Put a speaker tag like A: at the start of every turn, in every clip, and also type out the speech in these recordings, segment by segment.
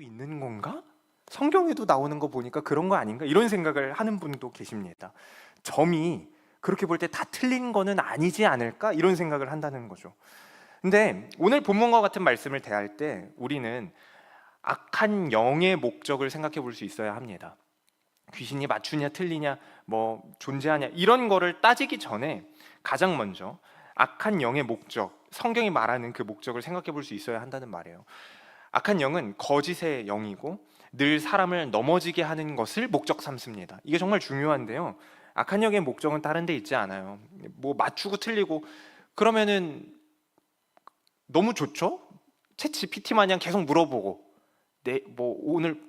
A: 있는 건가? 성경에도 나오는 거 보니까 그런 거 아닌가? 이런 생각을 하는 분도 계십니다. 점이 그렇게 볼 때 다 틀린 거는 아니지 않을까? 이런 생각을 한다는 거죠. 근데 오늘 본문과 같은 말씀을 대할 때 우리는 악한 영의 목적을 생각해 볼 수 있어야 합니다. 귀신이 맞추냐 틀리냐 뭐 존재하냐 이런 거를 따지기 전에 가장 먼저 악한 영의 목적, 성경이 말하는 그 목적을 생각해 볼 수 있어야 한다는 말이에요. 악한 영은 거짓의 영이고 늘 사람을 넘어지게 하는 것을 목적 삼습니다. 이게 정말 중요한데요. 악한 영의 목적은 다른 데 있지 않아요. 뭐 맞추고 틀리고 그러면은 너무 좋죠? 챗 GPT 마냥 계속 물어보고 뭐 오늘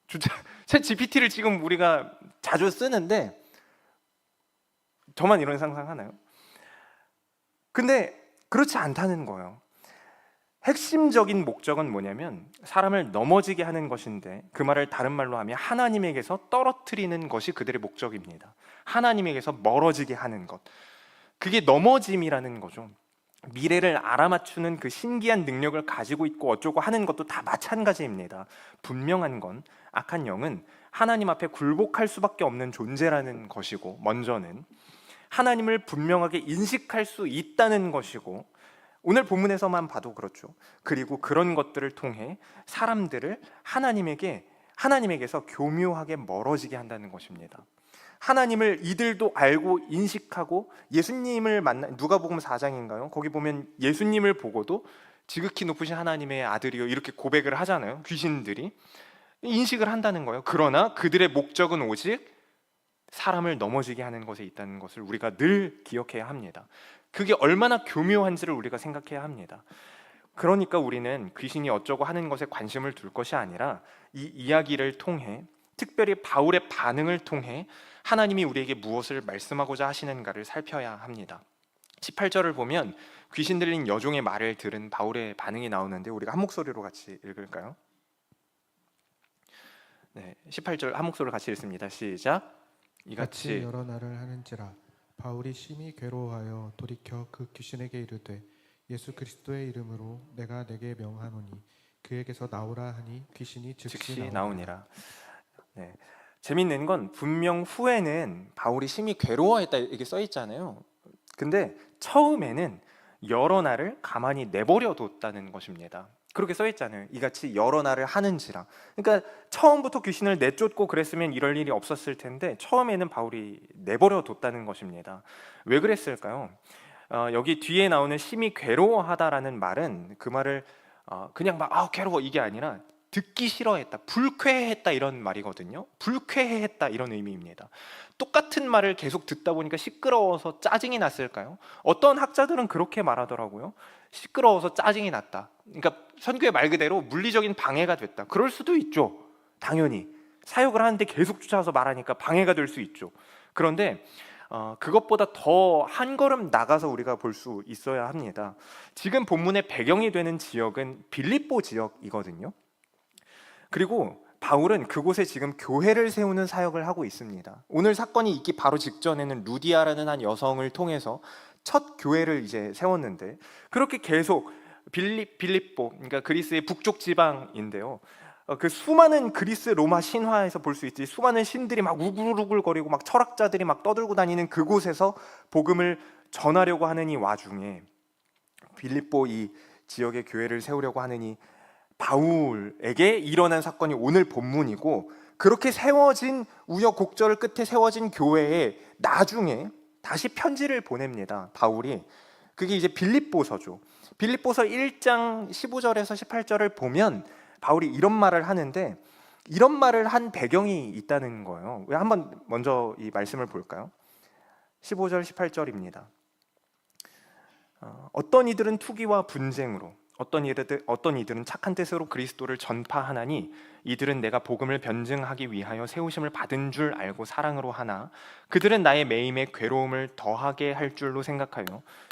A: 챗 GPT를 지금 우리가 자주 쓰는데 저만 이런 상상하나요? 근데 그렇지 않다는 거예요. 핵심적인 목적은 뭐냐면 사람을 넘어지게 하는 것인데, 그 말을 다른 말로 하면 하나님에게서 떨어뜨리는 것이 그들의 목적입니다. 하나님에게서 멀어지게 하는 것, 그게 넘어짐이라는 거죠. 미래를 알아맞추는 그 신기한 능력을 가지고 있고 어쩌고 하는 것도 다 마찬가지입니다. 분명한 건 악한 영은 하나님 앞에 굴복할 수밖에 없는 존재라는 것이고, 먼저는 하나님을 분명하게 인식할 수 있다는 것이고, 오늘 본문에서만 봐도 그렇죠. 그리고 그런 것들을 통해 사람들을 하나님에게서 교묘하게 멀어지게 한다는 것입니다. 하나님을 이들도 알고 인식하고 예수님을 누가복음 4장인가요? 거기 보면 예수님을 보고도 지극히 높으신 하나님의 아들이요 이렇게 고백을 하잖아요. 귀신들이 인식을 한다는 거예요. 그러나 그들의 목적은 오직 사람을 넘어지게 하는 것에 있다는 것을 우리가 늘 기억해야 합니다. 그게 얼마나 교묘한지를 우리가 생각해야 합니다. 그러니까 우리는 귀신이 어쩌고 하는 것에 관심을 둘 것이 아니라 이 이야기를 통해, 특별히 바울의 반응을 통해 하나님이 우리에게 무엇을 말씀하고자 하시는가를 살펴야 합니다. 18절을 보면 귀신 들린 여종의 말을 들은 바울의 반응이 나오는데 우리가 한 목소리로 같이 읽을까요? 네, 18절 한 목소리로 같이 읽습니다. 시작.
B: 이같이 여러 날을 하는지라 바울이 심히 괴로워하여 돌이켜 그 귀신에게 이르되 예수 그리스도의 이름으로 내가 내게 명하노니 그에게서 나오라 하니 귀신이 즉시 나오니라.
A: 네. 재밌는 건 분명 후에는 바울이 심히 괴로워했다 이렇게 써 있잖아요. 근데 처음에는 여러 날을 가만히 내버려 뒀다는 것입니다. 그렇게 써 있잖아요. 이같이 여러 날을 하는지라. 그러니까 처음부터 귀신을 내쫓고 그랬으면 이럴 일이 없었을 텐데 처음에는 바울이 내버려 뒀다는 것입니다. 왜 그랬을까요? 여기 뒤에 나오는 심히 괴로워하다라는 말은 그 말을 그냥 막 괴로워 이게 아니라 듣기 싫어했다, 불쾌했다 이런 말이거든요. 불쾌했다 이런 의미입니다. 똑같은 말을 계속 듣다 보니까 시끄러워서 짜증이 났을까요? 어떤 학자들은 그렇게 말하더라고요. 시끄러워서 짜증이 났다. 그러니까 선교의 말 그대로 물리적인 방해가 됐다. 그럴 수도 있죠. 당연히 사역을 하는데 계속 쫓아와서 말하니까 방해가 될 수 있죠. 그런데 그것보다 더 한 걸음 나가서 우리가 볼 수 있어야 합니다. 지금 본문의 배경이 되는 지역은 빌립보 지역이거든요. 그리고 바울은 그곳에 지금 교회를 세우는 사역을 하고 있습니다. 오늘 사건이 있기 바로 직전에는 루디아라는 한 여성을 통해서 첫 교회를 이제 세웠는데, 그렇게 계속 빌립보, 그러니까 그리스의 북쪽 지방인데요. 그 수많은 그리스 로마 신화에서 볼 수 있지, 수많은 신들이 막 우글우글거리고 막 철학자들이 막 떠들고 다니는 그곳에서 복음을 전하려고 하는 이 와중에 빌립보 이 지역의 교회를 세우려고 하는 이 바울에게 일어난 사건이 오늘 본문이고, 그렇게 세워진 우여곡절 끝에 세워진 교회에 나중에 다시 편지를 보냅니다. 바울이. 그게 이제 빌립보서죠. 빌립보서 1장 15절에서 18절을 보면 바울이 이런 말을 하는데, 이런 말을 한 배경이 있다는 거예요. 한번 먼저 이 말씀을 볼까요? 15절 18절입니다. 어떤 이들은 투기와 분쟁으로, 어떤 이들은 착한 뜻으로 그리스도를 전파하나니 이들은 내가 복음을 변증하기 위하여 세우심을 받은 줄 알고 사랑으로 하나 그들은 나의 매임에 괴로움을 더하게 할 줄로 생각하여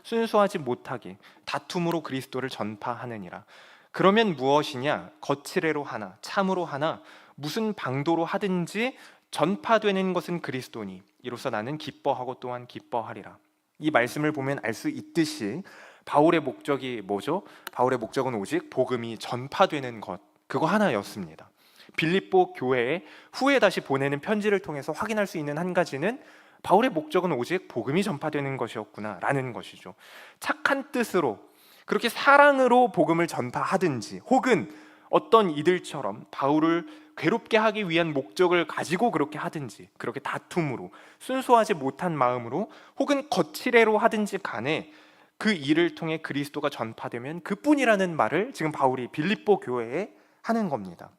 A: 순수하지 못하게 다툼으로 그리스도를 전파하느니라. 그러면 무엇이냐? 거칠애로 하나 참으로 하나 무슨 방도로 하든지 전파되는 것은 그리스도니 이로써 나는 기뻐하고 또한 기뻐하리라. 이 말씀을 보면 알 수 있듯이 바울의 목적이 뭐죠? 바울의 목적은 오직 복음이 전파되는 것, 그거 하나였습니다. 빌립보 교회에 후에 다시 보내는 편지를 통해서 확인할 수 있는 한 가지는 바울의 목적은 오직 복음이 전파되는 것이었구나라는 것이죠. 착한 뜻으로 그렇게 사랑으로 복음을 전파하든지 혹은 어떤 이들처럼 바울을 괴롭게 하기 위한 목적을 가지고 그렇게 하든지, 그렇게 다툼으로 순수하지 못한 마음으로 혹은 거칠애로 하든지 간에 그 일을 통해 그리스도가 전파되면 그뿐이라는 말을 지금 바울이 빌립보 교회에 하는 겁니다.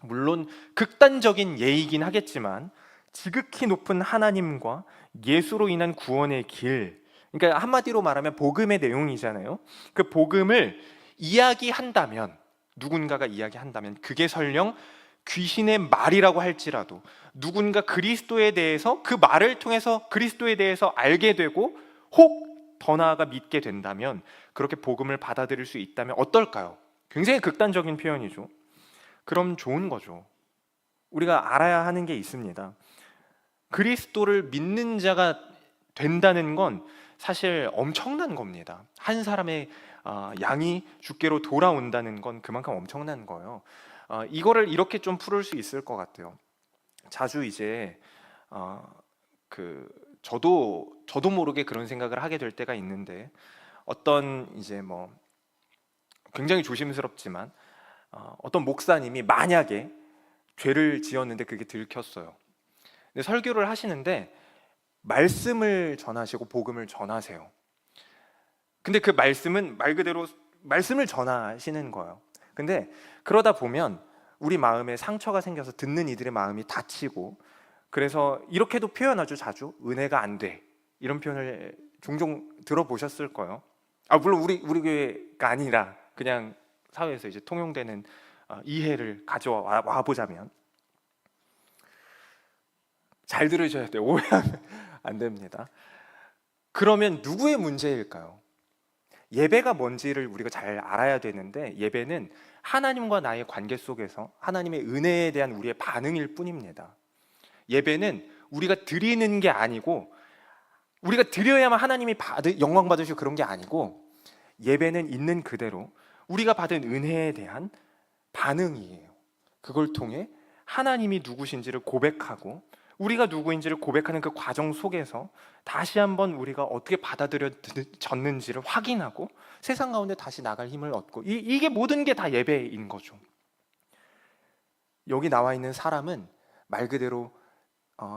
A: 물론 극단적인 예이긴 하겠지만 지극히 높은 하나님과 예수로 인한 구원의 길, 그러니까 한마디로 말하면 복음의 내용이잖아요. 그 복음을 이야기한다면, 누군가가 이야기한다면 그게 설령 귀신의 말이라고 할지라도 누군가 그리스도에 대해서 그 말을 통해서 그리스도에 대해서 알게 되고 혹 더 나아가 믿게 된다면, 그렇게 복음을 받아들일 수 있다면 어떨까요? 굉장히 극단적인 표현이죠. 그럼 좋은 거죠. 우리가 알아야 하는 게 있습니다. 그리스도를 믿는 자가 된다는 건 사실 엄청난 겁니다. 한 사람의 양이 주께로 돌아온다는 건 그만큼 엄청난 거예요. 이거를 이렇게 좀 풀을 수 있을 것 같아요. 자주 이제 저도 모르게 그런 생각을 하게 될 때가 있는데, 어떤 이제 뭐 굉장히 조심스럽지만 어떤 목사님이 만약에 죄를 지었는데 그게 들켰어요. 근데 설교를 하시는데 말씀을 전하시고 복음을 전하세요. 근데 그 말씀은 말 그대로 말씀을 전하시는 거예요. 근데 그러다 보면 우리 마음에 상처가 생겨서 듣는 이들의 마음이 다치고, 그래서 이렇게도 표현하죠. 자주 은혜가 안 돼, 이런 표현을 종종 들어보셨을 거예요. 물론 우리 교회가 아니라 그냥 사회에서 이제 통용되는 이해를 가져와 보자면, 잘 들으셔야 돼요. 오해하면 안 됩니다. 그러면 누구의 문제일까요? 예배가 뭔지를 우리가 잘 알아야 되는데, 예배는 하나님과 나의 관계 속에서 하나님의 은혜에 대한 우리의 반응일 뿐입니다. 예배는 우리가 드리는 게 아니고, 우리가 드려야만 하나님이 영광 받으시고 그런 게 아니고, 예배는 있는 그대로 우리가 받은 은혜에 대한 반응이에요. 그걸 통해 하나님이 누구신지를 고백하고 우리가 누구인지를 고백하는 그 과정 속에서 다시 한번 우리가 어떻게 받아들여졌는지를 확인하고 세상 가운데 다시 나갈 힘을 얻고, 이게 모든 게 다 예배인 거죠. 여기 나와 있는 사람은 말 그대로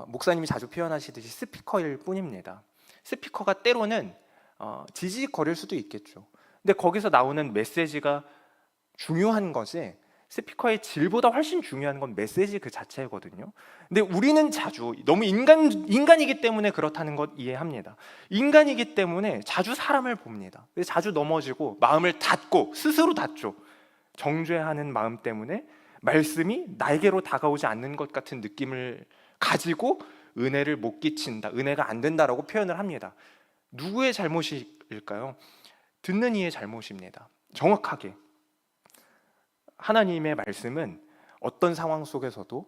A: 목사님이 자주 표현하시듯이 스피커일 뿐입니다. 스피커가 때로는 지지직거릴 수도 있겠죠. 근데 거기서 나오는 메시지가 중요한 것이, 스피커의 질보다 훨씬 중요한 건 메시지 그 자체거든요. 근데 우리는 자주 너무 인간이기 때문에 그렇다는 것 이해합니다. 인간이기 때문에 자주 사람을 봅니다. 자주 넘어지고 마음을 닫고 스스로 닫죠. 정죄하는 마음 때문에 말씀이 나에게로 다가오지 않는 것 같은 느낌을 가지고 은혜를 못 끼친다, 은혜가 안 된다라고 표현을 합니다. 누구의 잘못일까요? 듣는 이의 잘못입니다. 정확하게 하나님의 말씀은 어떤 상황 속에서도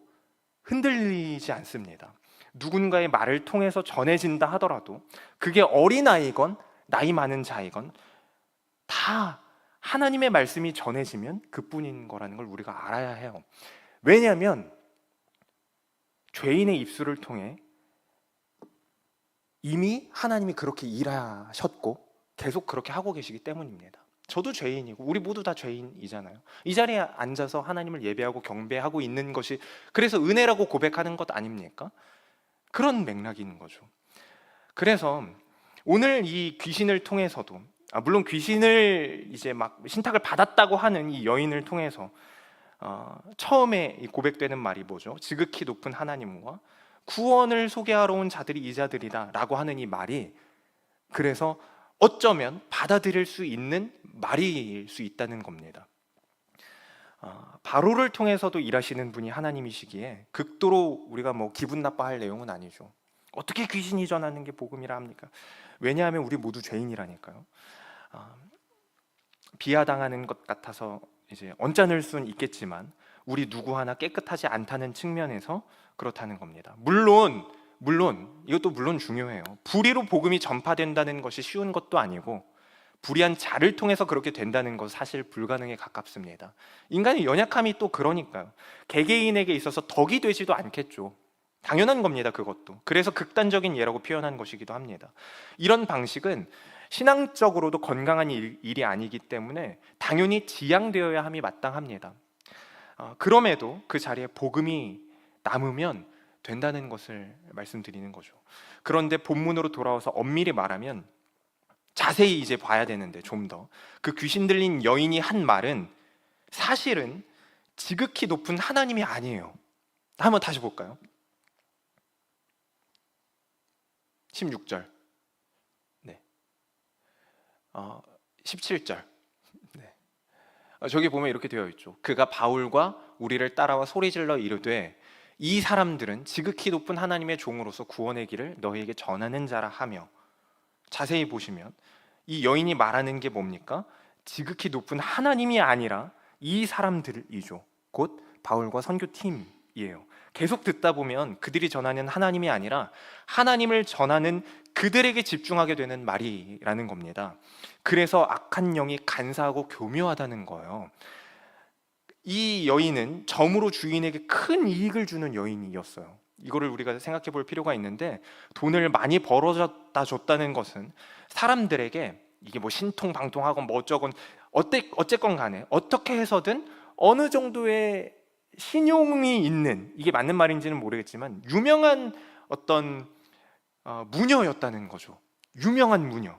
A: 흔들리지 않습니다. 누군가의 말을 통해서 전해진다 하더라도 그게 어린아이건 나이 많은 자이건 다 하나님의 말씀이 전해지면 그뿐인 거라는 걸 우리가 알아야 해요. 왜냐하면 죄인의 입술을 통해 이미 하나님이 그렇게 일하셨고 계속 그렇게 하고 계시기 때문입니다. 저도 죄인이고 우리 모두 다 죄인이잖아요. 이 자리에 앉아서 하나님을 예배하고 경배하고 있는 것이 그래서 은혜라고 고백하는 것 아닙니까? 그런 맥락인 거죠. 그래서 오늘 이 귀신을 통해서도, 물론 귀신을 이제 막 신탁을 받았다고 하는 이 여인을 통해서 처음에 고백되는 말이 뭐죠? 지극히 높은 하나님과 구원을 소개하러 온 자들이 이 자들이다 라고 하는 이 말이, 그래서 어쩌면 받아들일 수 있는 말일 수 있다는 겁니다. 바로를 통해서도 일하시는 분이 하나님이시기에 극도로 우리가 뭐 기분 나빠할 내용은 아니죠. 어떻게 귀신이 전하는 게 복음이라 합니까? 왜냐하면 우리 모두 죄인이라니까요. 비하당하는 것 같아서 이제 언짢을 수는 있겠지만 우리 누구 하나 깨끗하지 않다는 측면에서 그렇다는 겁니다. 물론 이것도 물론 중요해요. 불의로 복음이 전파된다는 것이 쉬운 것도 아니고, 불의한 자를 통해서 그렇게 된다는 것 사실 불가능에 가깝습니다. 인간의 연약함이 또 그러니까요. 개개인에게 있어서 덕이 되지도 않겠죠. 당연한 겁니다. 그것도. 그래서 극단적인 예라고 표현한 것이기도 합니다. 이런 방식은 신앙적으로도 건강한 일이 아니기 때문에 당연히 지양되어야 함이 마땅합니다. 그럼에도 그 자리에 복음이 남으면 된다는 것을 말씀드리는 거죠. 그런데 본문으로 돌아와서 엄밀히 말하면 자세히 이제 봐야 되는데, 좀 더 그 귀신 들린 여인이 한 말은 사실은 지극히 높은 하나님이 아니에요. 한번 다시 볼까요? 16절, 네, 17절. 네. 저기 보면 이렇게 되어 있죠. 그가 바울과 우리를 따라와 소리질러 이르되 이 사람들은 지극히 높은 하나님의 종으로서 구원의 길을 너희에게 전하는 자라 하며, 자세히 보시면 이 여인이 말하는 게 뭡니까? 지극히 높은 하나님이 아니라 이 사람들이죠. 곧 바울과 선교팀이에요. 계속 듣다 보면 그들이 전하는 하나님이 아니라 하나님을 전하는 그들에게 집중하게 되는 말이라는 겁니다. 그래서 악한 영이 간사하고 교묘하다는 거예요. 이 여인은 점으로 주인에게 큰 이익을 주는 여인이었어요. 이거를 우리가 생각해 볼 필요가 있는데, 돈을 많이 벌어다 줬다는 것은 사람들에게 이게 뭐 신통방통하건 뭐 어쩌건 어쨌건 간에 어떻게 해서든 어느 정도의 신용이 있는, 이게 맞는 말인지는 모르겠지만 유명한 어떤 무녀였다는 거죠. 유명한 무녀,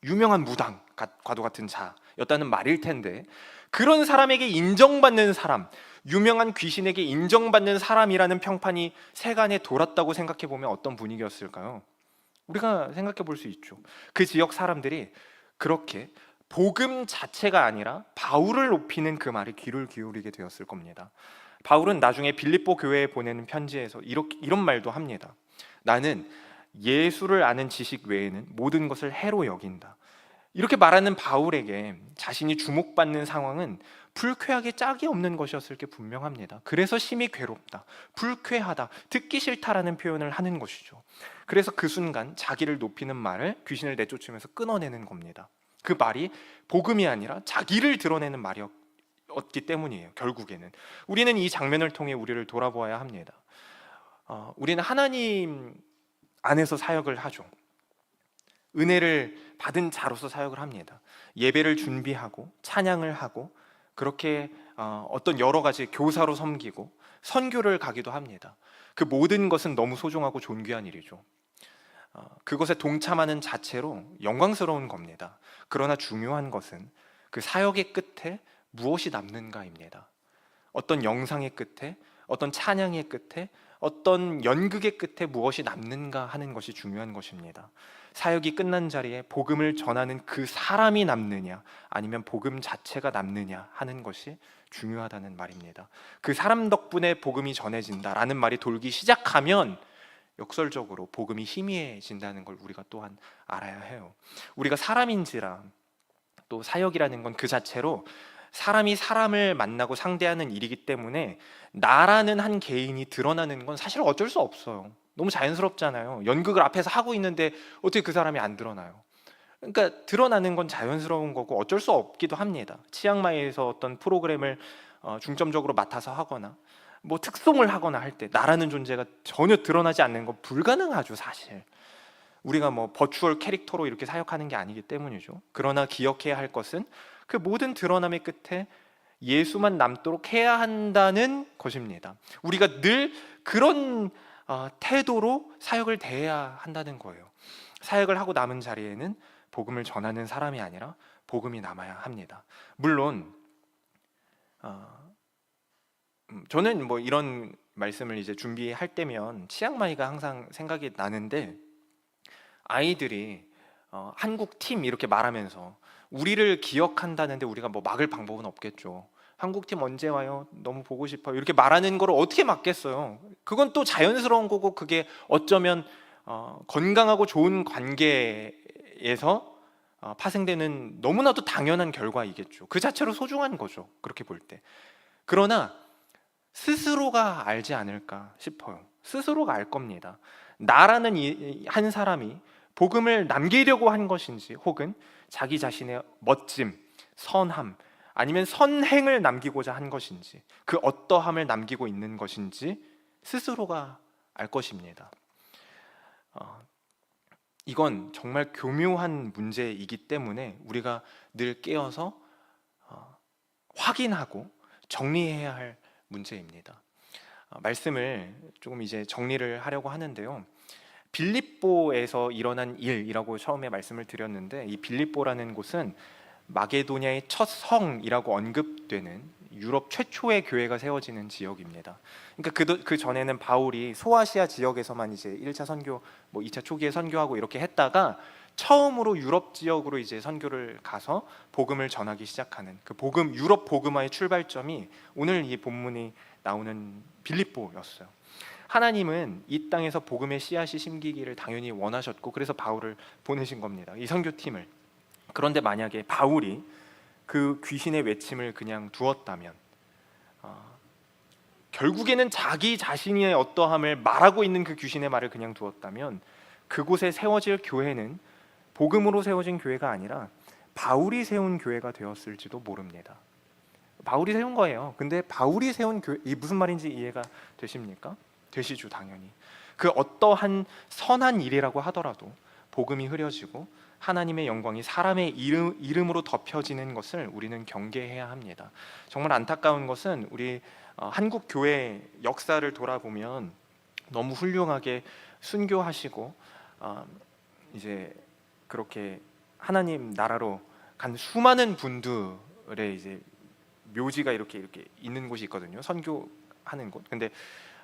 A: 유명한 무당, 과도 같은 자였다는 말일 텐데, 그런 사람에게 인정받는 사람, 유명한 귀신에게 인정받는 사람이라는 평판이 세간에 돌았다고 생각해 보면 어떤 분위기였을까요? 우리가 생각해 볼 수 있죠. 그 지역 사람들이 그렇게 복음 자체가 아니라 바울을 높이는 그 말에 귀를 기울이게 되었을 겁니다. 바울은 나중에 빌립보 교회에 보내는 편지에서 이런 말도 합니다. 나는 예수를 아는 지식 외에는 모든 것을 해로 여긴다. 이렇게 말하는 바울에게 자신이 주목받는 상황은 불쾌하게 짝이 없는 것이었을 게 분명합니다. 그래서 심히 괴롭다, 불쾌하다, 듣기 싫다라는 표현을 하는 것이죠. 그래서 그 순간 자기를 높이는 말을 귀신을 내쫓으면서 끊어내는 겁니다. 그 말이 복음이 아니라 자기를 드러내는 말이었기 때문이에요. 결국에는 우리는 이 장면을 통해 우리를 돌아보아야 합니다. 우리는 하나님 안에서 사역을 하죠. 은혜를 받은 자로서 사역을 합니다. 예배를 준비하고 찬양을 하고, 그렇게 어떤 여러 가지 교사로 섬기고 선교를 가기도 합니다. 그 모든 것은 너무 소중하고 존귀한 일이죠. 그것에 동참하는 자체로 영광스러운 겁니다. 그러나 중요한 것은 그 사역의 끝에 무엇이 남는가입니다. 어떤 영상의 끝에, 어떤 찬양의 끝에, 어떤 연극의 끝에 무엇이 남는가 하는 것이 중요한 것입니다. 사역이 끝난 자리에 복음을 전하는 그 사람이 남느냐, 아니면 복음 자체가 남느냐 하는 것이 중요하다는 말입니다. 그 사람 덕분에 복음이 전해진다라는 말이 돌기 시작하면 역설적으로 복음이 희미해진다는 걸 우리가 또한 알아야 해요. 우리가 사람인지라, 또 사역이라는 건 그 자체로 사람이 사람을 만나고 상대하는 일이기 때문에 나라는 한 개인이 드러나는 건 사실 어쩔 수 없어요. 너무 자연스럽잖아요. 연극을 앞에서 하고 있는데 어떻게 그 사람이 안 드러나요? 그러니까 드러나는 건 자연스러운 거고 어쩔 수 없기도 합니다. 치앙마이에서 어떤 프로그램을 중점적으로 맡아서 하거나 뭐 특송을 하거나 할 때 나라는 존재가 전혀 드러나지 않는 건 불가능하죠, 사실. 우리가 뭐 버추얼 캐릭터로 이렇게 사역하는 게 아니기 때문이죠. 그러나 기억해야 할 것은 그 모든 드러남의 끝에 예수만 남도록 해야 한다는 것입니다. 우리가 늘 그런 태도로 사역을 대해야 한다는 거예요. 사역을 하고 남은 자리에는 복음을 전하는 사람이 아니라 복음이 남아야 합니다. 물론 저는 뭐 이런 말씀을 이제 준비할 때면 치앙마이가 항상 생각이 나는데, 아이들이 한국 팀 이렇게 말하면서 우리를 기억한다는데 우리가 뭐 막을 방법은 없겠죠. 한국 팀 언제 와요? 너무 보고 싶어요. 이렇게 말하는 걸 어떻게 막겠어요? 그건 또 자연스러운 거고, 그게 어쩌면 건강하고 좋은 관계에서 파생되는 너무나도 당연한 결과이겠죠. 그 자체로 소중한 거죠, 그렇게 볼 때. 그러나 스스로가 알지 않을까 싶어요. 스스로가 알 겁니다. 나라는 한 사람이 복음을 남기려고 한 것인지, 혹은 자기 자신의 멋짐, 선함, 아니면 선행을 남기고자 한 것인지, 그 어떠함을 남기고 있는 것인지 스스로가 알 것입니다. 이건 정말 교묘한 문제이기 때문에 우리가 늘 깨어서 확인하고 정리해야 할 문제입니다. 말씀을 조금 이제 정리를 하려고 하는데요. 빌립보에서 일어난 일이라고 처음에 말씀을 드렸는데, 이 빌립보라는 곳은 마게도냐의 첫 성이라고 언급되는 유럽 최초의 교회가 세워지는 지역입니다. 그러니까 그 전에는 바울이 소아시아 지역에서만 이제 1차 선교, 2차 초기에 선교하고 이렇게 했다가 처음으로 유럽 지역으로 이제 선교를 가서 복음을 전하기 시작하는 그 유럽 복음화의 출발점이 오늘 이 본문이 나오는 빌립보였어요. 하나님은 이 땅에서 복음의 씨앗이 심기기를 당연히 원하셨고, 그래서 바울을 보내신 겁니다, 이 선교팀을. 그런데 만약에 바울이 그 귀신의 외침을 그냥 두었다면, 결국에는 자기 자신의 어떠함을 말하고 있는 그 귀신의 말을 그냥 두었다면, 그곳에 세워질 교회는 복음으로 세워진 교회가 아니라 바울이 세운 교회가 되었을지도 모릅니다. 바울이 세운 거예요. 근데 바울이 세운 교회, 이 무슨 말인지 이해가 되십니까? 되시죠, 당연히. 그 어떠한 선한 일이라고 하더라도 복음이 흐려지고 하나님의 영광이 사람의 이름으로 덮여지는 것을 우리는 경계해야 합니다. 정말 안타까운 것은 우리 한국 교회 역사를 돌아보면 너무 훌륭하게 순교하시고 이제 그렇게 하나님 나라로 간 수많은 분들의 이제 묘지가 이렇게 있는 곳이 있거든요, 선교하는 곳. 근데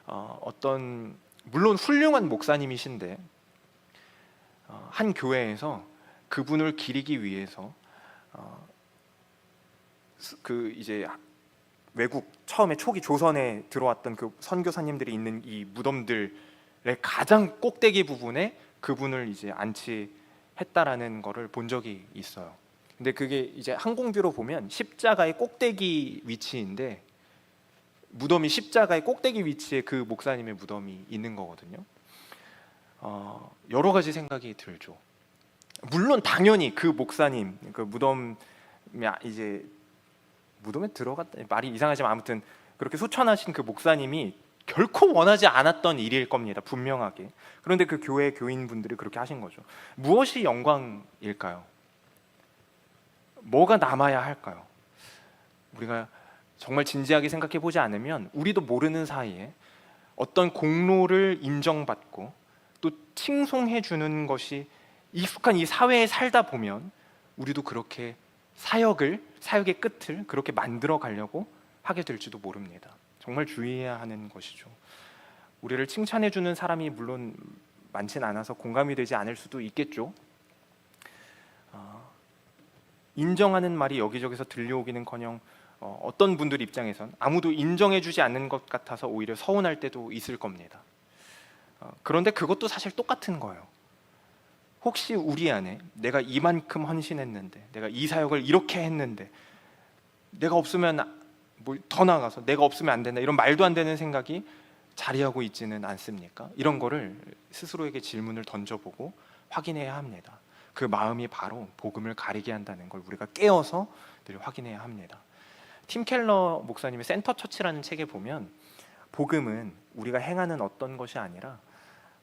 A: 어떤 물론 훌륭한 목사님이신데 한 교회에서 그분을 기리기 위해서 그 이제 외국 처음에 초기 조선에 들어왔던 그 선교사님들이 있는 이 무덤들의 가장 꼭대기 부분에 그분을 이제 안치했다라는 거를 본 적이 있어요. 근데 그게 이제 항공뷰로 보면 십자가의 꼭대기 위치인데, 무덤이 십자가의 꼭대기 위치에 그 목사님의 무덤이 있는 거거든요. 여러 가지 생각이 들죠. 물론 당연히 그 목사님, 그 무덤에 이제 무덤에 들어갔다, 말이 이상하지만 아무튼 그렇게 소천하신 그 목사님이 결코 원하지 않았던 일일 겁니다, 분명하게. 그런데 그 교회 교인분들이 그렇게 하신 거죠. 무엇이 영광일까요? 뭐가 남아야 할까요? 우리가 정말 진지하게 생각해 보지 않으면 우리도 모르는 사이에 어떤 공로를 인정받고 또 칭송해 주는 것이 익숙한 이 사회에 살다 보면 우리도 그렇게 사역의 끝을 그렇게 만들어 가려고 하게 될지도 모릅니다. 정말 주의해야 하는 것이죠. 우리를 칭찬해 주는 사람이 물론 많진 않아서 공감이 되지 않을 수도 있겠죠. 인정하는 말이 여기저기서 들려오기는커녕 어떤 분들 입장에선 아무도 인정해 주지 않는 것 같아서 오히려 서운할 때도 있을 겁니다. 그런데 그것도 사실 똑같은 거예요. 혹시 우리 안에 내가 이만큼 헌신했는데, 내가 이 사역을 이렇게 했는데, 내가 없으면 더 나아가서 내가 없으면 안 된다, 이런 말도 안 되는 생각이 자리하고 있지는 않습니까? 이런 거를 스스로에게 질문을 던져보고 확인해야 합니다. 그 마음이 바로 복음을 가리게 한다는 걸 우리가 깨어서 늘 확인해야 합니다. 팀 켈러 목사님의 센터 처치라는 책에 보면 복음은 우리가 행하는 어떤 것이 아니라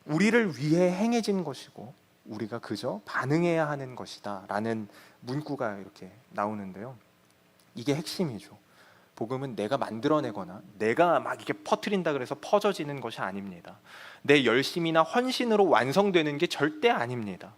A: 우리를 위해 행해진 것이고 우리가 그저 반응해야 하는 것이다 라는 문구가 이렇게 나오는데요, 이게 핵심이죠. 복음은 내가 만들어내거나 내가 막 이렇게 퍼뜨린다 그래서 퍼져지는 것이 아닙니다. 내 열심이나 헌신으로 완성되는 게 절대 아닙니다.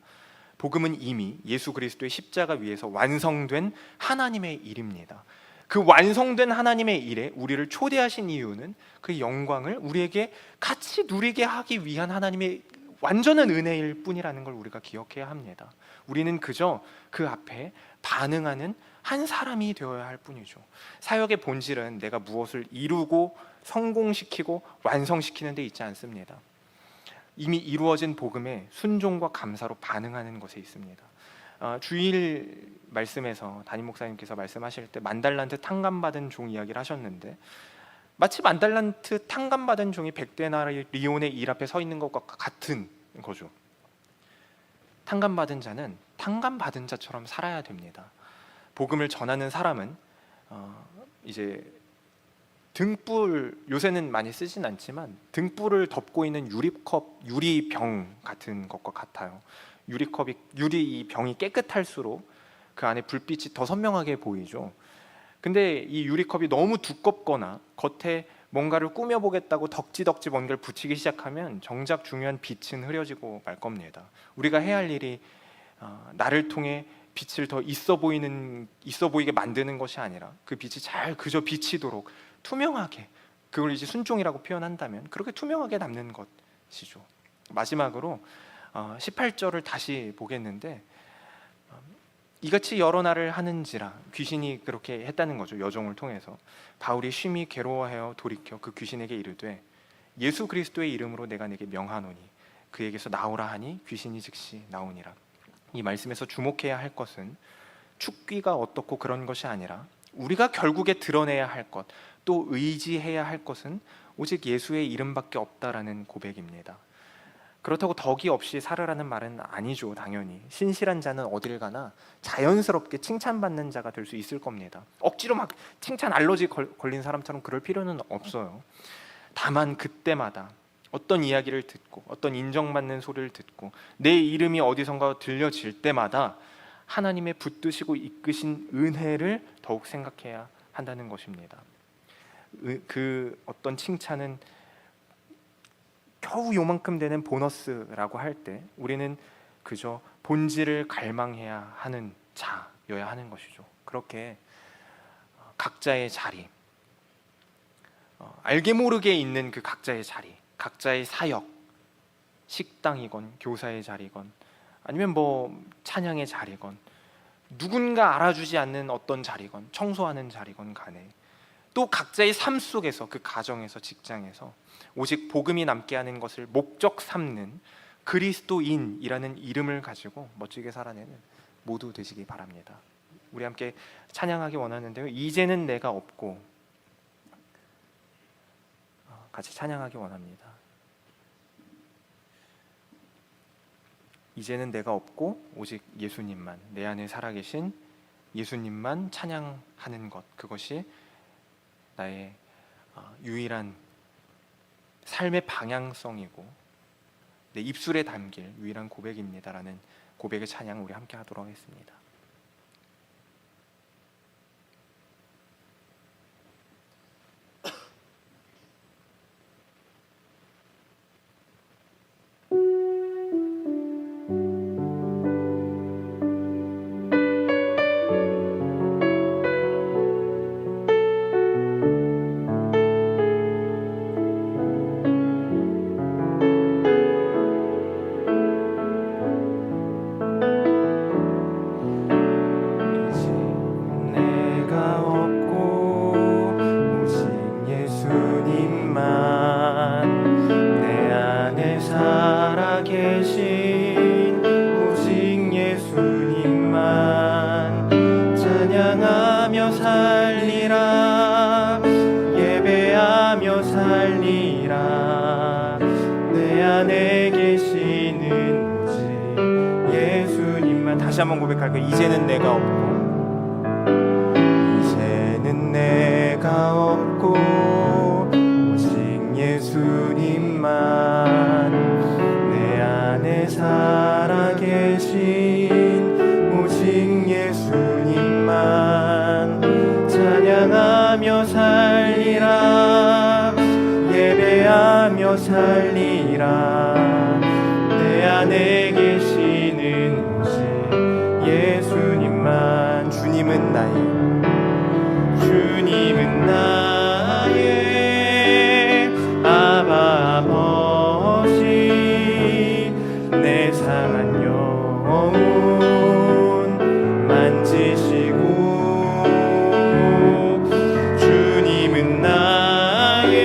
A: 복음은 이미 예수 그리스도의 십자가 위에서 완성된 하나님의 일입니다. 그 완성된 하나님의 일에 우리를 초대하신 이유는 그 영광을 우리에게 같이 누리게 하기 위한 하나님의 완전한 은혜일 뿐이라는 걸 우리가 기억해야 합니다. 우리는 그저 그 앞에 반응하는 한 사람이 되어야 할 뿐이죠. 사역의 본질은 내가 무엇을 이루고 성공시키고 완성시키는 데 있지 않습니다. 이미 이루어진 복음에 순종과 감사로 반응하는 것에 있습니다. 주일 말씀에서 담임 목사님께서 말씀하실 때 만달란트 탕감받은 종 이야기를 하셨는데, 마치 만달란트 탕감받은 종이 100데나리온의 일 앞에 서 있는 것과 같은 거죠. 탕감받은 자는 탕감받은 자처럼 살아야 됩니다. 복음을 전하는 사람은 이제 등불, 요새는 많이 쓰진 않지만 등불을 덮고 있는 유리컵, 유리병 같은 것과 같아요. 유리 병이 깨끗할수록 그 안에 불빛이 더 선명하게 보이죠. 근데 이 유리컵이 너무 두껍거나 겉에 뭔가를 꾸며보겠다고 덕지덕지 뭔가를 붙이기 시작하면 정작 중요한 빛은 흐려지고 말 겁니다. 우리가 해야 할 일이 나를 통해 빛을 더 있어 보이게 만드는 것이 아니라 그 빛이 잘 그저 비치도록 투명하게, 그걸 이제 순종이라고 표현한다면 그렇게 투명하게 남는 것이죠. 마지막으로 18절을 다시 보겠는데, 이같이 여러 날을 하는지라, 귀신이 그렇게 했다는 거죠. 여종을 통해서 바울이 심히 괴로워하여 돌이켜 그 귀신에게 이르되 예수 그리스도의 이름으로 내가 내게 명하노니 그에게서 나오라 하니 귀신이 즉시 나오니라. 이 말씀에서 주목해야 할 것은 축귀가 어떻고 그런 것이 아니라 우리가 결국에 드러내야 할 것, 또 의지해야 할 것은 오직 예수의 이름밖에 없다라는 고백입니다. 그렇다고 덕이 없이 살으라는 말은 아니죠. 당연히 신실한 자는 어딜 가나 자연스럽게 칭찬받는 자가 될 수 있을 겁니다. 억지로 막 칭찬 알러지 걸린 사람처럼 그럴 필요는 없어요. 다만 그때마다 어떤 이야기를 듣고 어떤 인정받는 소리를 듣고 내 이름이 어디선가 들려질 때마다 하나님의 붙드시고 이끄신 은혜를 더욱 생각해야 한다는 것입니다. 그 어떤 칭찬은 겨우 요만큼 되는 보너스라고 할 때 우리는 그저 본질을 갈망해야 하는 자여야 하는 것이죠. 그렇게 각자의 자리, 알게 모르게 있는 그 각자의 자리, 각자의 사역, 식당이건 교사의 자리건 아니면 뭐 찬양의 자리건 누군가 알아주지 않는 어떤 자리건 청소하는 자리건 간에 또 각자의 삶 속에서, 그 가정에서, 직장에서 오직 복음이 남게 하는 것을 목적 삼는 그리스도인이라는 이름을 가지고 멋지게 살아내는 모두 되시기 바랍니다. 우리 함께 찬양하기 원하는데요. 이제는 내가 없고, 같이 찬양하기 원합니다. 이제는 내가 없고 오직 예수님만, 내 안에 살아계신 예수님만 찬양하는 것, 그것이 나의 유일한 삶의 방향성이고 내 입술에 담길 유일한 고백입니다라는 고백의 찬양 우리 함께 하도록 하겠습니다. 다시 한번 고백할까요? 이제는 내가 없고, 이제는 내가 없고 오직 예수님만, 내 안에 살아계신 오직 예수님만 찬양하며 살리라, 예배하며 살리라. 내 안에 계시는 예수님만, 주님은 나의 아바 아버지, 내 상한 영혼 만지시고, 주님은 나의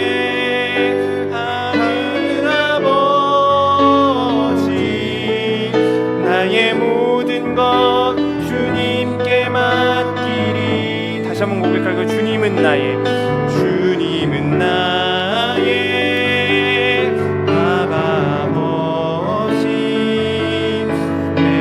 A: 하늘 아버지, 나의 모든 것 주님께 맡기리. 다시 한번 고백할까요? 주님은 나의 아바 아버지, 내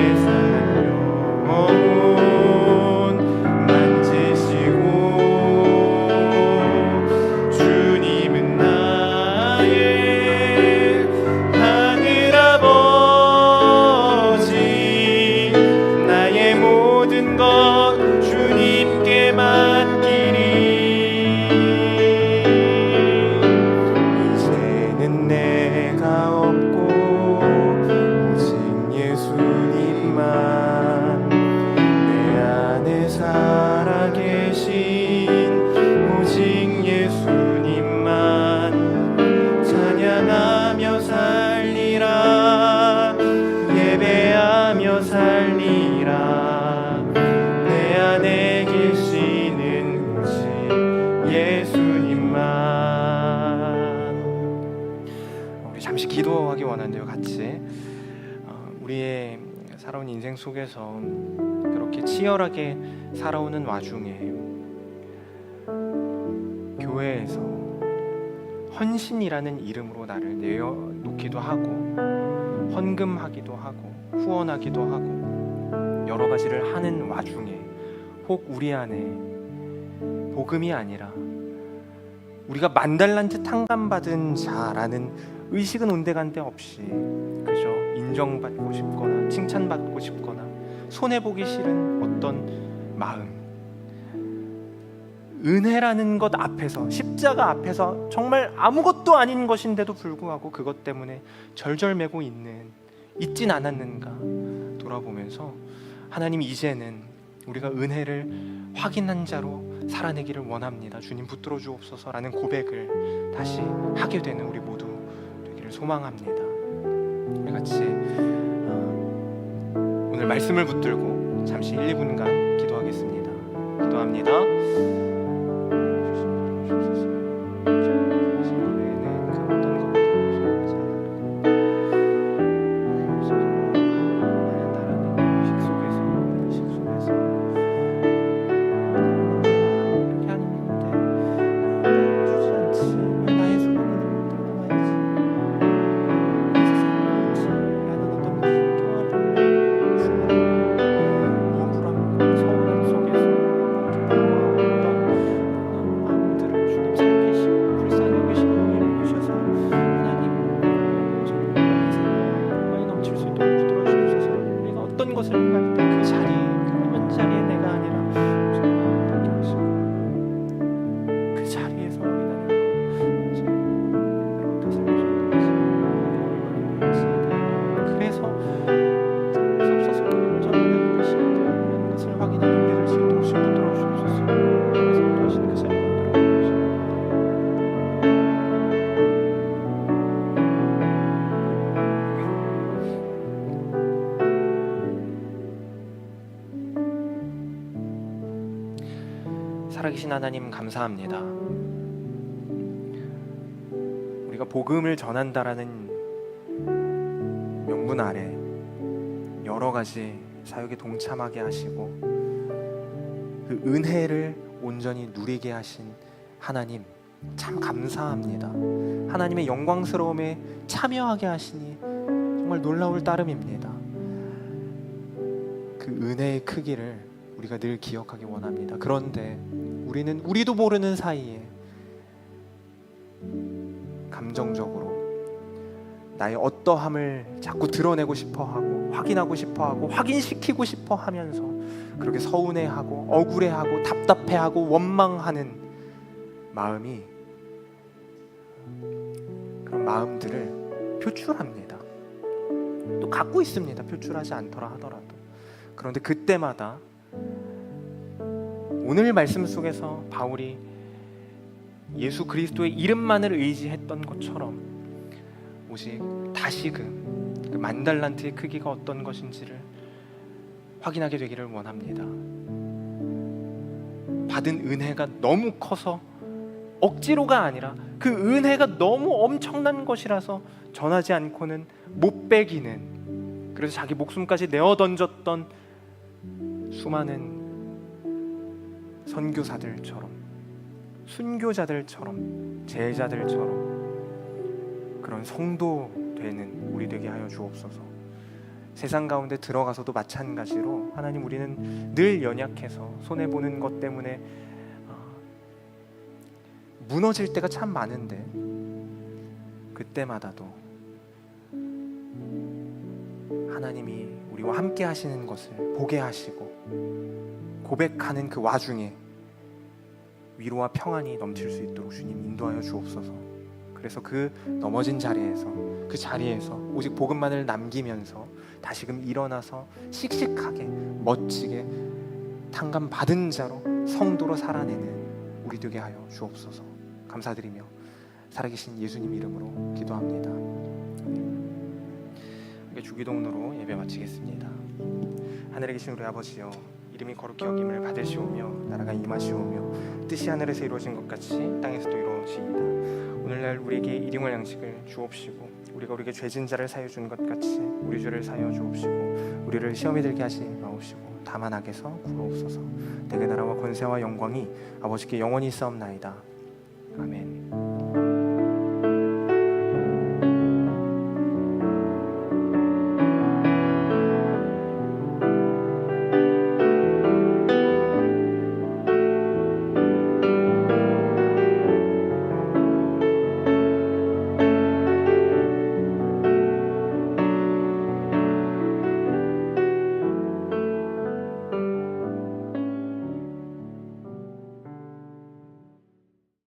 A: 잠시 기도하기 원하는데요. 같이 우리의 살아온 인생 속에서 그렇게 치열하게 살아오는 와중에 교회에서 헌신이라는 이름으로 나를 내어놓기도 하고 헌금하기도 하고 후원하기도 하고 여러 가지를 하는 와중에 혹 우리 안에 복음이 아니라 우리가 만달란트 탕감받은 자라는 의식은 온데간데 없이 그저 인정받고 싶거나 칭찬받고 싶거나 손해보기 싫은 어떤 마음, 은혜라는 것 앞에서, 십자가 앞에서 정말 아무것도 아닌 것인데도 불구하고 그것 때문에 절절매고 있진 않았는가 돌아보면서 하나님, 이제는 우리가 은혜를 확인한 자로 살아내기를 원합니다. 주님 붙들어 주옵소서라는 고백을 다시 하게 되는 우리 모두 되기를 소망합니다. 우리 같이 오늘 말씀을 붙들고 잠시 1, 2분간 기도하겠습니다. 기도합니다. 살아계신 하나님, 감사합니다. 우리가 복음을 전한다라는 명분 아래 여러 가지 사역에 동참하게 하시고 그 은혜를 온전히 누리게 하신 하나님, 참 감사합니다. 하나님의 영광스러움에 참여하게 하시니 정말 놀라울 따름입니다. 그 은혜의 크기를 우리가 늘 기억하기 원합니다. 그런데 우리는 우리도 모르는 사이에 감정적으로 나의 어떠함을 자꾸 드러내고 싶어하고 확인하고 싶어하고 확인시키고 싶어하면서 그렇게 서운해하고 억울해하고 답답해하고 원망하는 마음이, 그런 마음들을 표출합니다. 또 갖고 있습니다. 표출하지 않더라 하더라도. 그런데 그때마다 오늘 말씀 속에서 바울이 예수 그리스도의 이름만을 의지했던 것처럼 오직 다시금 그 만달란트의 크기가 어떤 것인지를 확인하게 되기를 원합니다. 받은 은혜가 너무 커서 억지로가 아니라 그 은혜가 너무 엄청난 것이라서 전하지 않고는 못 빼기는, 그래서 자기 목숨까지 내어 던졌던 수많은 선교사들처럼, 순교자들처럼, 제자들처럼 그런 성도 되는 우리 되게 하여 주옵소서. 세상 가운데 들어가서도 마찬가지로 하나님, 우리는 늘 연약해서 손해보는 것 때문에 무너질 때가 참 많은데 그때마다도 하나님이 우리와 함께 하시는 것을 보게 하시고 고백하는 그 와중에 위로와 평안이 넘칠 수 있도록 주님 인도하여 주옵소서. 그래서 그 넘어진 자리에서, 그 자리에서 오직 복음만을 남기면서 다시금 일어나서 씩씩하게 멋지게 탕감 받은 자로 성도로 살아내는 우리 되게 하여 주옵소서. 감사드리며 살아계신 예수님 이름으로 기도합니다. 주기도문으로 예배 마치겠습니다. 하늘에 계신 우리 아버지여, 이름이 거룩히 여김을 받으시오며 나라가 임하시오며 뜻이 하늘에서 이루어진 것 같이 땅에서도 이루어지이다. 오늘날 우리에게 일용할 양식을 주옵시고 우리가 우리에게 죄진 자를 사여 준 것 같이 우리 죄를 사여 주옵시고 우리를 시험에 들게 하지 마옵시고 다만 악에서 구하옵소서. 내게 나라와 권세와 영광이 아버지께 영원히 있사옵나이다. 아멘.